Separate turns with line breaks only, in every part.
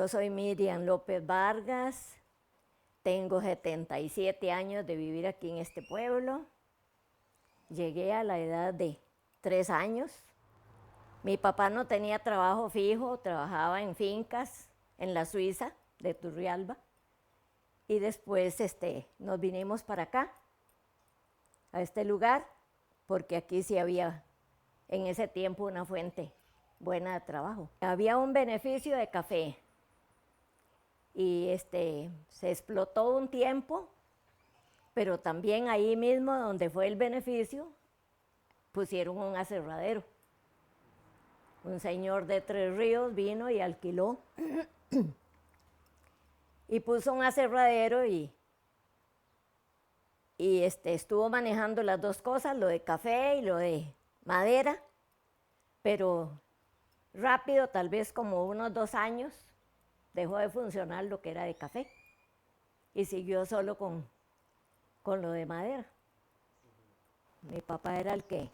Yo soy Miriam López Vargas, tengo 77 años de vivir aquí en este pueblo. Llegué a la edad de 3 años. Mi papá no tenía trabajo fijo, trabajaba en fincas en la Suiza de Turrialba. Y después nos vinimos para acá, a este lugar, porque aquí sí había en ese tiempo una fuente buena de trabajo. Había un beneficio de café y se explotó un tiempo, pero también ahí mismo donde fue el beneficio pusieron un aserradero. Un señor de Tres Ríos vino y alquiló y puso un aserradero y estuvo manejando las dos cosas, lo de café y lo de madera, pero rápido, tal vez como unos 2 años, dejó de funcionar lo que era de café y siguió solo con lo de madera. Mi papá era el que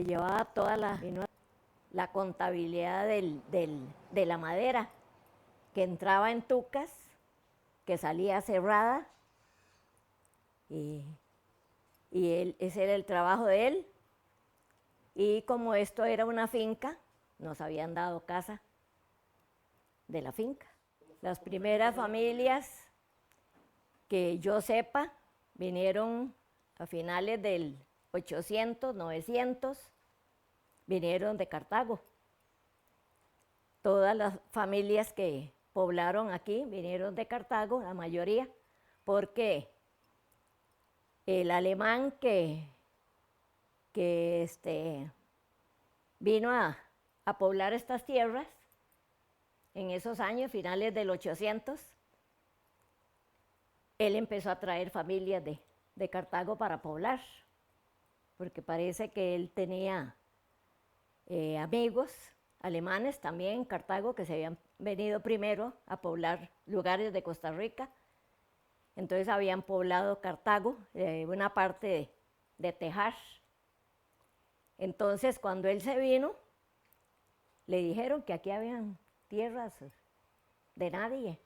llevaba toda la contabilidad de la madera, que entraba en tucas, que salía cerrada, y ese era el trabajo de él. Y como esto era una finca, nos habían dado casa de la finca. Las primeras familias que yo sepa vinieron a finales del 800, 900, vinieron de Cartago. Todas las familias que poblaron aquí vinieron de Cartago, la mayoría, porque el alemán que vino a poblar estas tierras en esos años, finales del 800, él empezó a traer familias de Cartago para poblar, porque parece que él tenía amigos alemanes también en Cartago que se habían venido primero a poblar lugares de Costa Rica. Entonces habían poblado Cartago, una parte de Tejar. Entonces cuando él se vino, le dijeron que aquí habían tierras de nadie.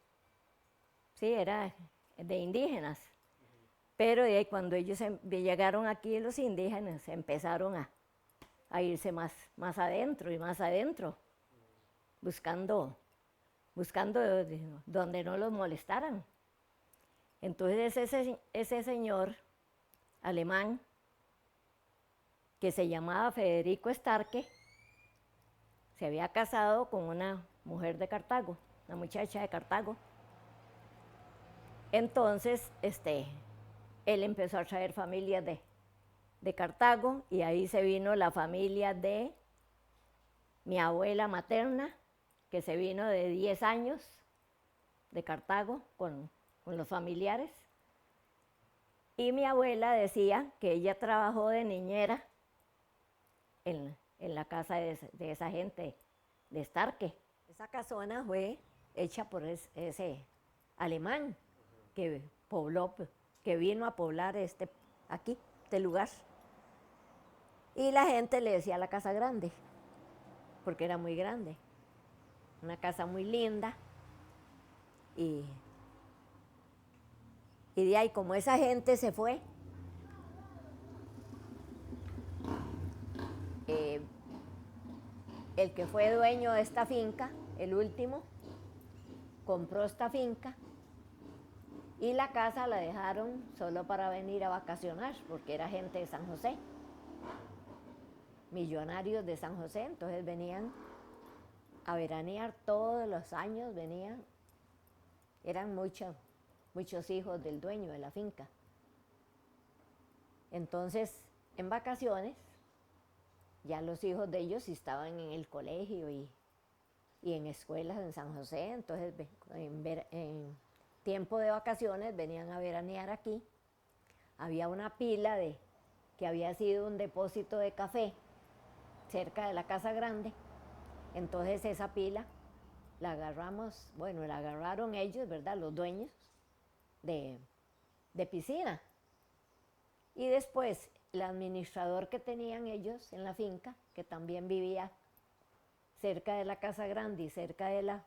Sí, era de indígenas. Pero cuando ellos llegaron aquí, los indígenas empezaron a irse más adentro y más adentro, buscando donde no los molestaran. Entonces ese señor alemán, que se llamaba Federico Starke, se había casado con una mujer de Cartago, una muchacha de Cartago. Entonces él empezó a traer familias de Cartago, y ahí se vino la familia de mi abuela materna, que se vino de 10 años de Cartago con los familiares. Y mi abuela decía que ella trabajó de niñera en la casa de esa gente de Starke. Esa casona fue hecha por ese alemán que pobló, que vino a poblar aquí, este lugar. Y la gente le decía la casa grande, porque era muy grande. Una casa muy linda. Y de ahí, como esa gente se fue, el que fue dueño de esta finca, el último, compró esta finca y la casa la dejaron solo para venir a vacacionar, porque era gente de San José, millonarios de San José. Entonces venían a veranear todos los años, eran muchos hijos del dueño de la finca. Entonces, en vacaciones, ya los hijos de ellos estaban en el colegio y en escuelas en San José. Entonces, en tiempo de vacaciones venían a veranear aquí. Había una pila que había sido un depósito de café cerca de la casa grande. Entonces esa pila la agarraron ellos, ¿verdad? Los dueños de piscina. Y después el administrador que tenían ellos en la finca, que también vivía cerca de la casa grande y cerca de la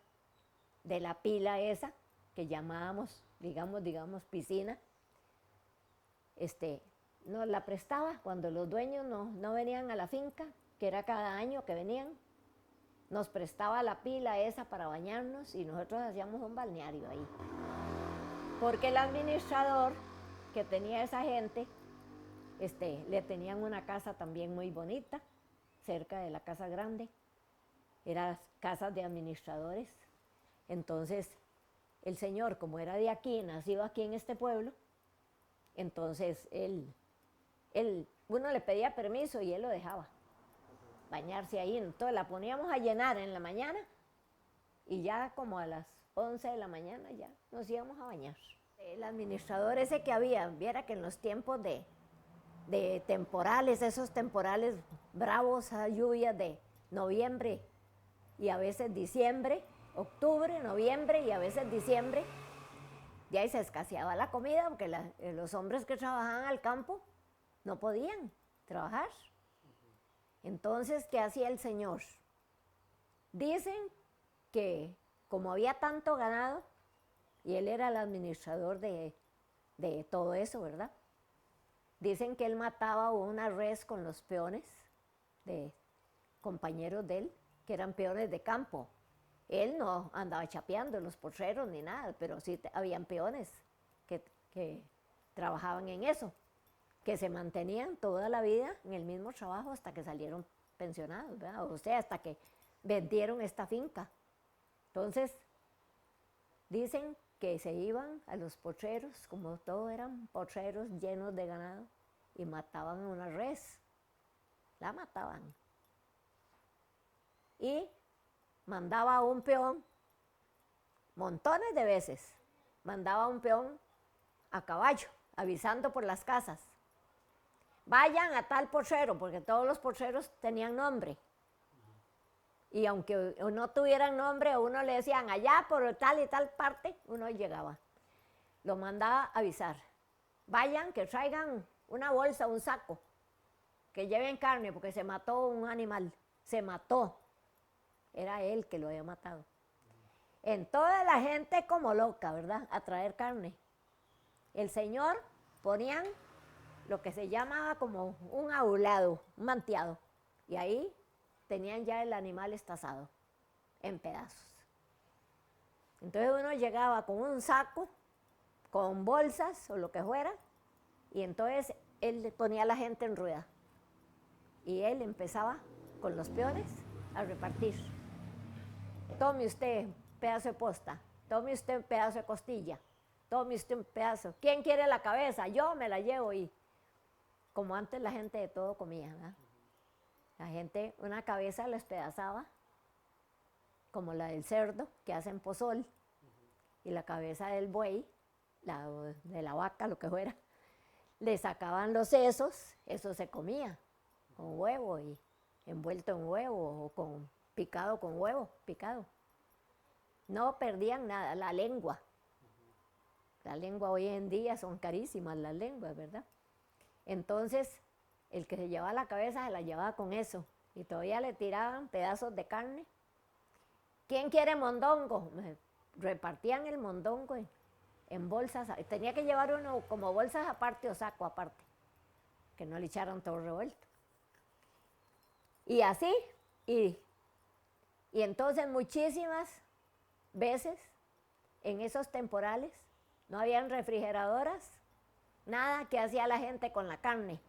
de la pila esa que llamábamos, digamos piscina, nos la prestaba cuando los dueños no venían a la finca, que era cada año que venían, nos prestaba la pila esa para bañarnos y nosotros hacíamos un balneario ahí. Porque el administrador que tenía esa gente, le tenían una casa también muy bonita, cerca de la casa grande, eran casas de administradores. Entonces, el señor, como era de aquí, nacido aquí en este pueblo, entonces uno le pedía permiso y él lo dejaba bañarse ahí. Entonces la poníamos a llenar en la mañana y ya como a las 11 de la mañana ya nos íbamos a bañar. El administrador ese que había, viera que en los tiempos de temporales, esos temporales bravos, a lluvias de noviembre y a veces diciembre, octubre, noviembre y a veces diciembre, de ahí se escaseaba la comida porque los hombres que trabajaban al campo no podían trabajar. Entonces, ¿qué hacía el señor? Dicen que como había tanto ganado, y él era el administrador de todo eso, ¿verdad? Dicen que él mataba una res con los peones de compañeros de él, que eran peones de campo. Él no andaba chapeando en los potreros ni nada, pero sí habían peones que trabajaban en eso, que se mantenían toda la vida en el mismo trabajo hasta que salieron pensionados, ¿verdad? O sea, hasta que vendieron esta finca. Entonces, dicen que se iban a los potreros, como todos eran potreros llenos de ganado, y mataban a una res, la mataban. Y mandaba a un peón, montones de veces, mandaba a un peón a caballo, avisando por las casas. Vayan a tal potrero, porque todos los potreros tenían nombre. Y aunque no tuvieran nombre, a uno le decían allá por tal y tal parte, uno llegaba. Lo mandaba a avisar. Vayan, que traigan una bolsa, un saco, que lleven carne, porque se mató un animal. Se mató. Era él que lo había matado. En toda la gente como loca, ¿verdad? A traer carne. El señor ponían lo que se llamaba como un aulado, un manteado. Y ahí tenían ya el animal estazado en pedazos. Entonces uno llegaba con un saco, con bolsas o lo que fuera, y entonces él le ponía a la gente en rueda. Y él empezaba con los peones a repartir. Tome usted un pedazo de posta, tome usted un pedazo de costilla, tome usted un pedazo. ¿Quién quiere la cabeza? Yo me la llevo. Y como antes la gente de todo comía, ¿verdad? La gente una cabeza la despedazaba, como la del cerdo, que hacen pozol, y la cabeza del buey, de la vaca, lo que fuera, le sacaban los sesos, eso se comía con huevo y envuelto en huevo o picado con huevo, picado. No perdían nada, la lengua. La lengua hoy en día son carísimas las lenguas, ¿verdad? Entonces, el que se llevaba la cabeza se la llevaba con eso. Y todavía le tiraban pedazos de carne. ¿Quién quiere mondongo? Repartían el mondongo en bolsas. Tenía que llevar uno como bolsas aparte o saco aparte, que no le echaran todo revuelto. Y así, y entonces muchísimas veces en esos temporales no habían refrigeradoras, nada. Que hacía la gente con la carne.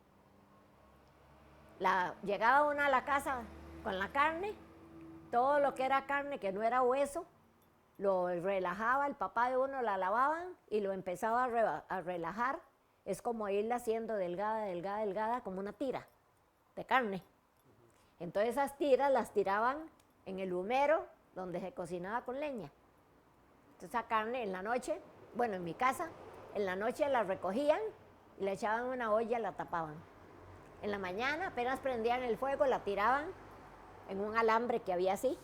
Llegaba una a la casa con la carne, todo lo que era carne, que no era hueso, lo relajaba, el papá de uno la lavaban y lo empezaba a relajar. Es como irla haciendo delgada, delgada, delgada, como una tira de carne. Entonces esas tiras las tiraban en el humero donde se cocinaba con leña. Entonces esa carne en la noche, bueno, en mi casa, en la noche la recogían y la echaban en una olla y la tapaban. En la mañana apenas prendían el fuego, la tiraban en un alambre que había así,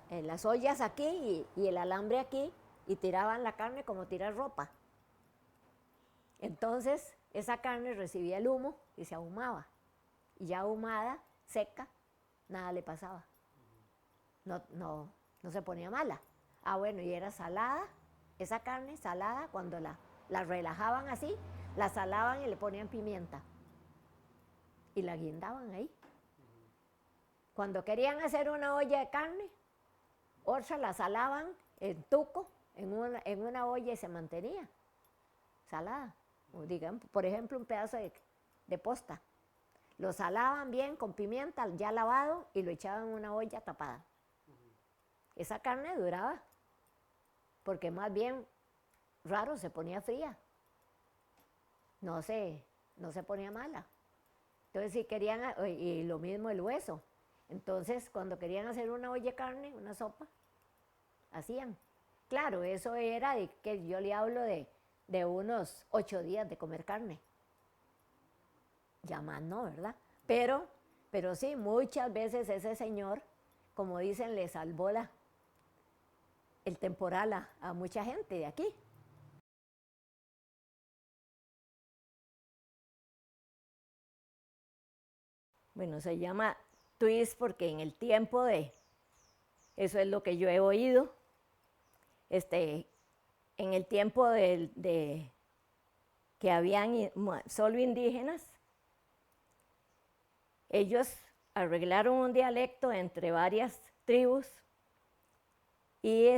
en las ollas aquí y el alambre aquí, y tiraban la carne como tirar ropa. Entonces esa carne recibía el humo y se ahumaba. Y ya ahumada, seca, nada le pasaba. No se ponía mala. Ah, bueno, y era salada, esa carne salada, cuando la relajaban así, la salaban y le ponían pimienta. Y la guindaban ahí. Cuando querían hacer una olla de carne, otra la salaban en tuco, en una olla y se mantenía salada. O digamos, por ejemplo, un pedazo de posta. Lo salaban bien con pimienta, ya lavado, y lo echaban en una olla tapada. Esa carne duraba, porque más bien raro se ponía fría. No se ponía mala. Entonces, si querían, y lo mismo el hueso. Entonces, cuando querían hacer una olla de carne, una sopa, hacían. Claro, eso era de que yo le hablo de unos 8 días de comer carne. Ya más no, ¿verdad? Pero sí, muchas veces ese señor, como dicen, le salvó el temporal a mucha gente de aquí. Bueno, se llama twist porque en el tiempo eso es lo que yo he oído, en el tiempo de que habían solo indígenas, ellos arreglaron un dialecto entre varias tribus y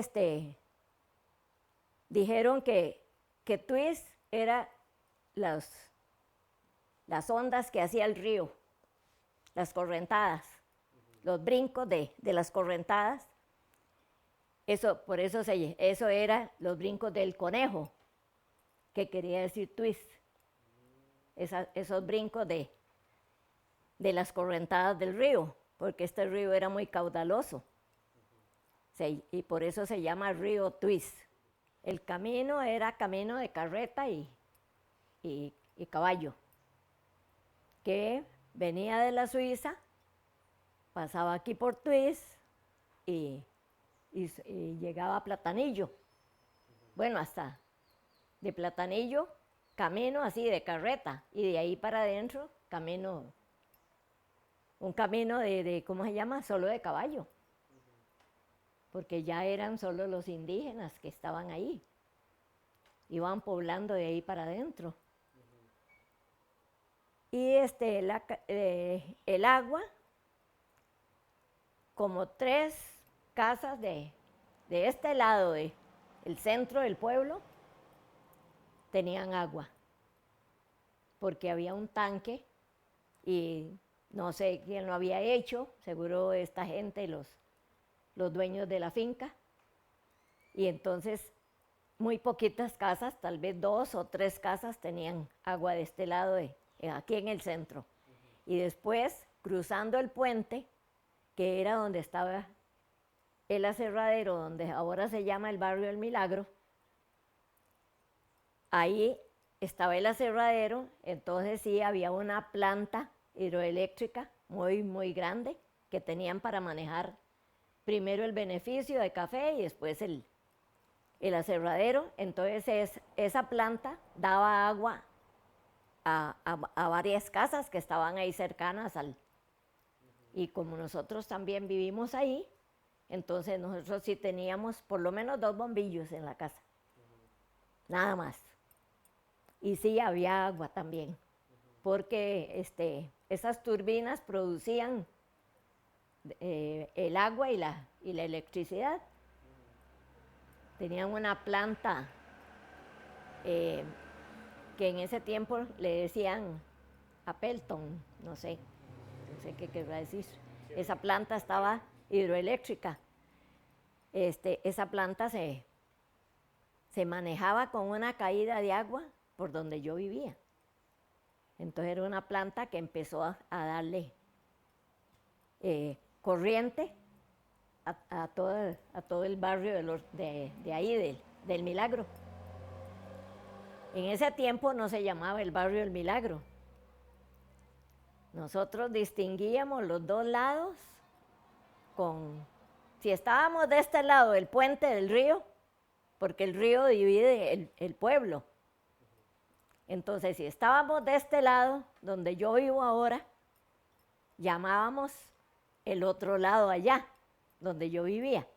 dijeron que twist era las ondas que hacía el río, las correntadas, los brincos de las correntadas. Por eso eso era los brincos del conejo, que quería decir twist. Esos brincos de las correntadas del río, porque este río era muy caudaloso. Y por eso se llama río Twist. El camino era camino de carreta y caballo, que venía de la Suiza, pasaba aquí por Twist y llegaba a Platanillo. Bueno, hasta de Platanillo, camino así de carreta, y de ahí para adentro, un camino ¿cómo se llama? Solo de caballo. Porque ya eran solo los indígenas que estaban ahí. Iban poblando de ahí para adentro. Y el agua, como 3 casas de este lado del centro del pueblo, tenían agua. Porque había un tanque y no sé quién lo había hecho, seguro esta gente, los dueños de la finca. Y entonces muy poquitas casas, tal vez 2 o 3 casas tenían agua de este lado, aquí en el centro. Y después, cruzando el puente, que era donde estaba el aserradero, donde ahora se llama el barrio del Milagro, ahí estaba el aserradero, entonces sí había una planta hidroeléctrica muy, muy grande que tenían para manejar primero el beneficio de café y después el aserradero. Entonces esa planta daba agua a varias casas que estaban ahí cercanas y como nosotros también vivimos ahí, entonces nosotros sí teníamos por lo menos 2 bombillos en la casa, nada más. Y sí había agua también, porque esas turbinas producían el agua y la electricidad. Tenían una planta que en ese tiempo le decían Appleton, no sé qué querrá decir. Esa planta estaba hidroeléctrica. Esa planta se manejaba con una caída de agua por donde yo vivía. Entonces era una planta que empezó a darle corriente a todo el barrio de ahí, del Milagro. En ese tiempo no se llamaba el barrio del Milagro. Nosotros distinguíamos los 2 lados si estábamos de este lado del puente del río, porque el río divide el pueblo. Entonces, si estábamos de este lado, donde yo vivo ahora, llamábamos el otro lado allá, donde yo vivía.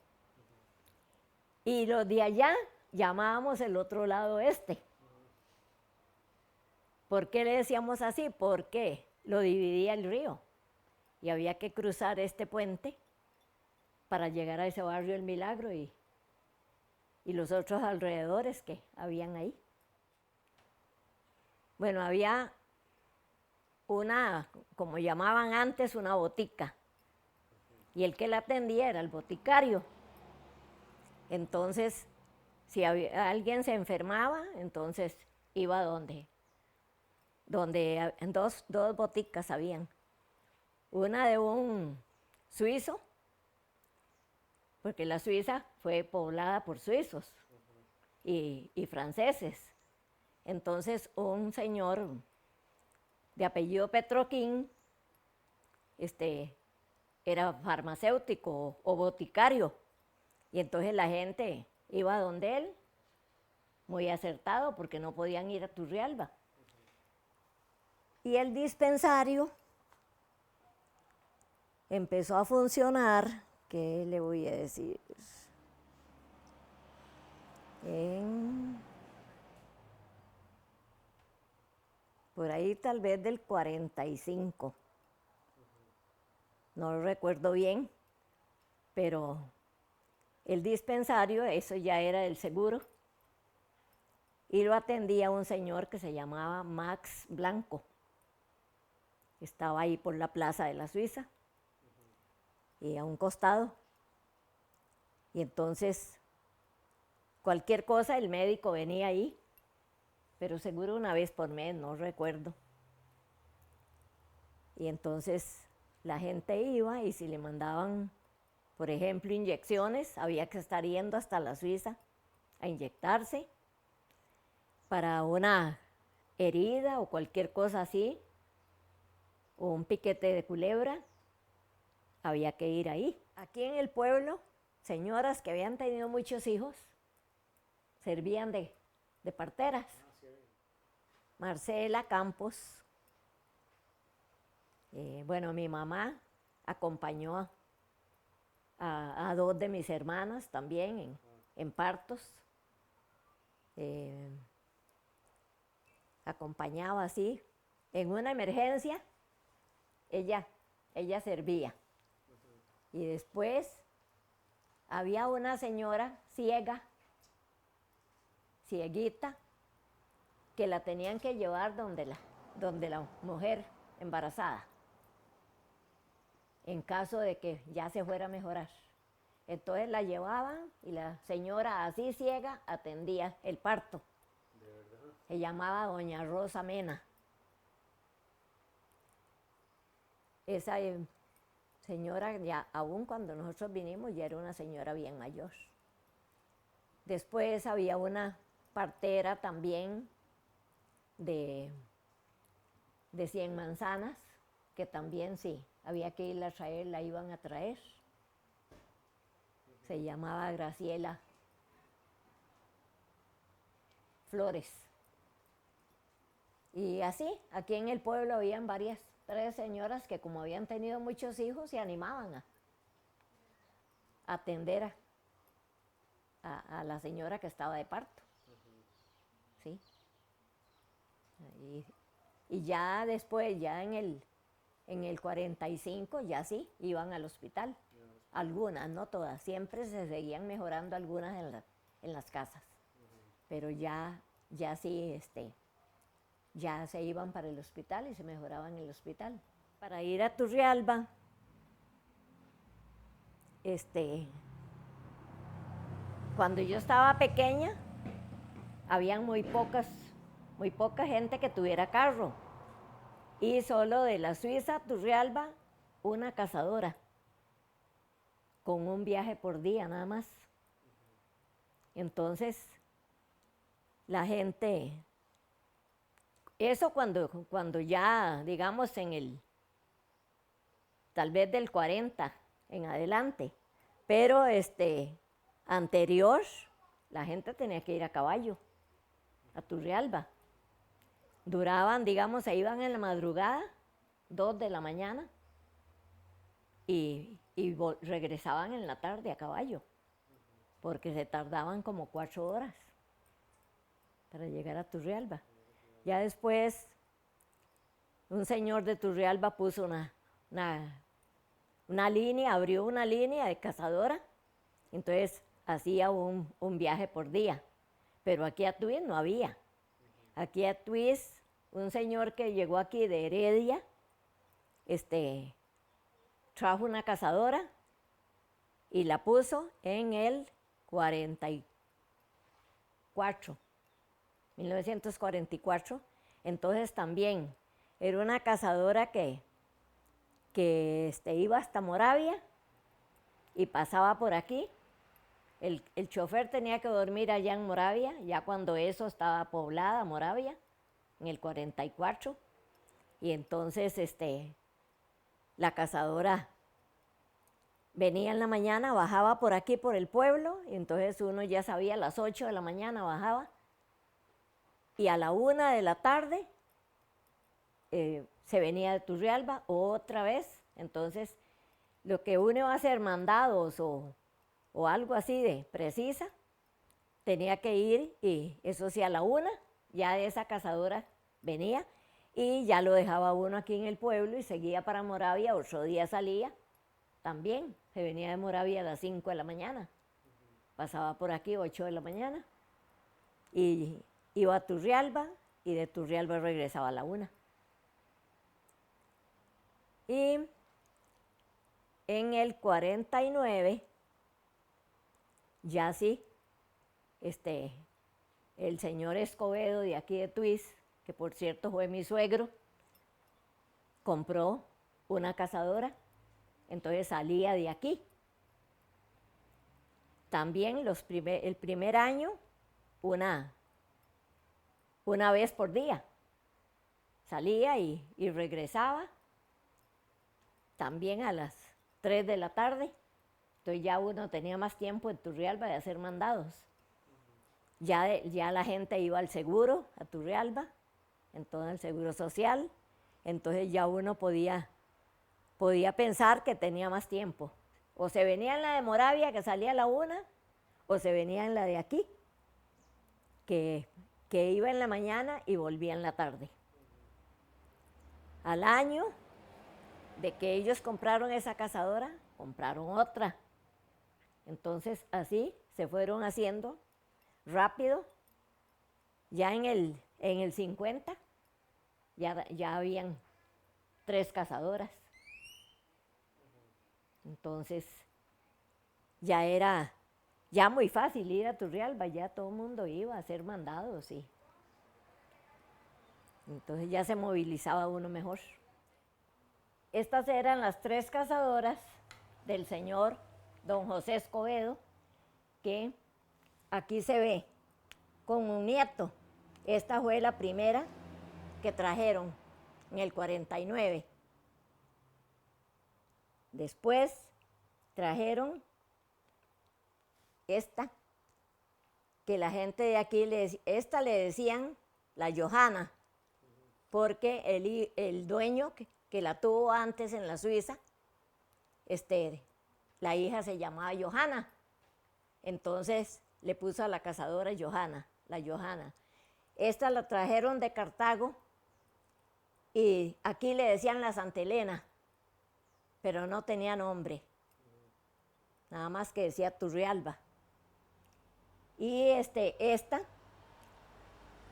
Y los de allá llamábamos el otro lado este. ¿Por qué le decíamos así? Porque lo dividía el río y había que cruzar este puente para llegar a ese barrio El Milagro y los otros alrededores que habían ahí. Bueno, había una, como llamaban antes, una botica. Y el que la atendía era el boticario. Entonces, si alguien se enfermaba, entonces iba donde dos boticas habían. Una de un suizo, porque la Suiza fue poblada por suizos y franceses. Entonces, un señor de apellido Petroquín era farmacéutico o boticario. Y entonces la gente iba donde él, muy acertado, porque no podían ir a Turrialba. Y el dispensario empezó a funcionar, ¿qué le voy a decir? Por ahí tal vez del 45. No lo recuerdo bien, pero el dispensario, eso ya era del seguro, y lo atendía un señor que se llamaba Max Blanco. Estaba ahí por la Plaza de la Suiza, y a un costado. Y entonces, cualquier cosa, el médico venía ahí, pero seguro una vez por mes, no recuerdo. Y entonces la gente iba y si le mandaban, por ejemplo, inyecciones, había que estar yendo hasta la Suiza a inyectarse para una herida o cualquier cosa así, o un piquete de culebra, había que ir ahí. Aquí en el pueblo, señoras que habían tenido muchos hijos, servían de parteras. Marcela Campos. Bueno, mi mamá acompañó a dos de mis hermanas también en partos. Acompañaba así. En una emergencia, ella servía. Y después había una señora cieguita, que la tenían que llevar donde la mujer embarazada, en caso de que ya se fuera a mejorar. Entonces la llevaban y la señora así ciega atendía el parto. ¿De verdad? Se llamaba doña Rosa Mena. Esa señora, ya aún cuando nosotros vinimos, ya era una señora bien mayor. Después había una partera también de 100 manzanas, que también sí, había que irla a traer, la iban a traer. Se llamaba Graciela Flores. Y así, aquí en el pueblo habían tres señoras que como habían tenido muchos hijos, se animaban a atender a la señora que estaba de parto. ¿Sí? Y ya después, ya en el 45, ya sí, iban al hospital. Algunas, no todas, siempre se seguían mejorando algunas en las casas. Pero ya sí, ya se iban para el hospital y se mejoraban en el hospital. Para ir a Turrialba, cuando yo estaba pequeña, habían muy poca gente que tuviera carro. Y solo de la Suiza a Turrialba, una cazadora, con un viaje por día nada más. Entonces, la gente, eso cuando ya, digamos, tal vez del 40 en adelante, pero anterior, la gente tenía que ir a caballo, a Turrialba. Duraban, digamos, se iban en la madrugada, 2 de la mañana, y regresaban en la tarde a caballo, porque se tardaban como 4 horas para llegar a Turrialba. Ya después, un señor de Turrialba puso una línea, abrió una línea de cazadora, entonces hacía un viaje por día. Pero aquí a Tuis no había. Aquí a Tuis, un señor que llegó aquí de Heredia, trajo una cazadora y la puso en el 1944. Entonces también era una cazadora que iba hasta Moravia y pasaba por aquí. El chofer tenía que dormir allá en Moravia, ya cuando eso estaba poblada Moravia, en el 44. Y entonces la cazadora venía en la mañana, bajaba por aquí por el pueblo, y entonces uno ya sabía, a las 8 de la mañana bajaba, y a la 1 de la tarde se venía de Turrialba otra vez. Entonces lo que uno iba a hacer, mandados o algo así de precisa, tenía que ir, y eso sí, a la 1 ya esa cazadora venía y ya lo dejaba uno aquí en el pueblo y seguía para Moravia. Otro día salía también, se venía de Moravia a las 5 de la mañana, pasaba por aquí 8 de la mañana y iba a Turrialba, y de Turrialba regresaba a la 1. Y en el 49, ya sí, el señor Escobedo de aquí de Tuis, que por cierto fue mi suegro, compró una cazadora, entonces salía de aquí. También el primer año, una vez por día, salía y regresaba, también a las 3 de la tarde. Entonces ya uno tenía más tiempo en Turrialba de hacer mandados. Ya la gente iba al seguro, a Turrialba, entonces el seguro social, entonces ya uno podía pensar que tenía más tiempo. O se venía en la de Moravia, que salía a la 1, o se venía en la de aquí, que iba en la mañana y volvía en la tarde. Al año de que ellos compraron esa cazadora, compraron otra. Entonces así se fueron haciendo rápido. Ya en el 50 ya habían 3 cazadoras. Entonces ya era ya muy fácil ir a Turrialba, ya todo el mundo iba a hacer mandados, y entonces ya se movilizaba uno mejor. Estas eran las 3 cazadoras del señor don José Escobedo, que aquí se ve con un nieto. Esta fue la primera que trajeron en el 49. Después trajeron esta, que la gente de aquí esta le decían la Johanna, porque el dueño que la tuvo antes en la Suiza, la hija se llamaba Johanna, entonces le puso a la cazadora Johanna, la Johanna. Esta la trajeron de Cartago y aquí le decían la Santa Elena, pero no tenía nombre, nada más que decía Turrialba. Y esta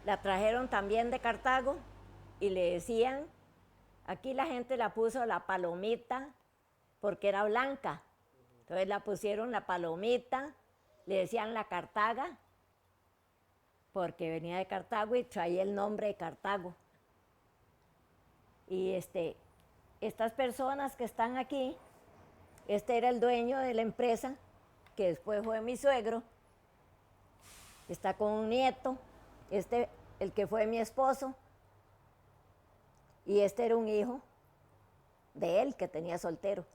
la trajeron también de Cartago y le decían, aquí la gente la puso la Palomita porque era blanca, entonces la pusieron la Palomita, le decían la Cartaga porque venía de Cartago y traía el nombre de Cartago. Y estas personas que están aquí, era el dueño de la empresa, que después fue mi suegro, está con un nieto, el que fue mi esposo, y era un hijo de él que tenía soltero.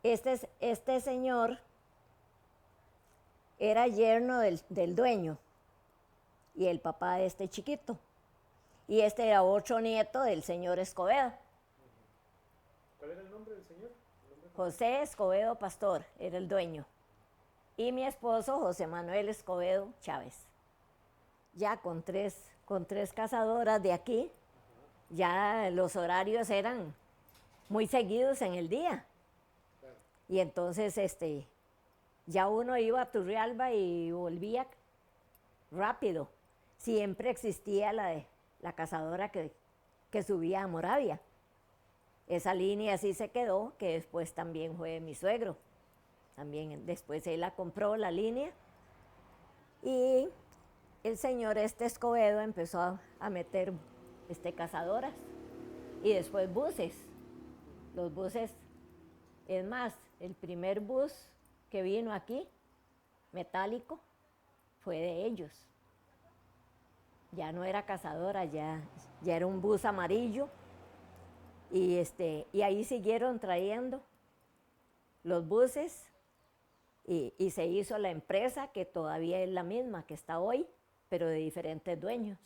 Este señor era yerno del dueño y el papá de este chiquito, y era otro nieto del señor Escobedo.
¿Cuál era el nombre del señor?
José Escobedo Pastor era el dueño. y mi esposo José Manuel Escobedo Chávez. Ya con tres cazadoras de aquí, ya los horarios eran muy seguidos en el día. Y entonces ya uno iba a Turrialba y volvía rápido. Siempre existía la cazadora que subía a Moravia. Esa línea sí se quedó, que después también fue mi suegro. También después él la compró, la línea. Y el señor Escobedo empezó a meter cazadoras y después buses. Los buses, es más, el primer bus que vino aquí, metálico, fue de ellos. Ya no era cazadora, ya era un bus amarillo. Y ahí siguieron trayendo los buses y se hizo la empresa que todavía es la misma que está hoy, pero de diferentes dueños.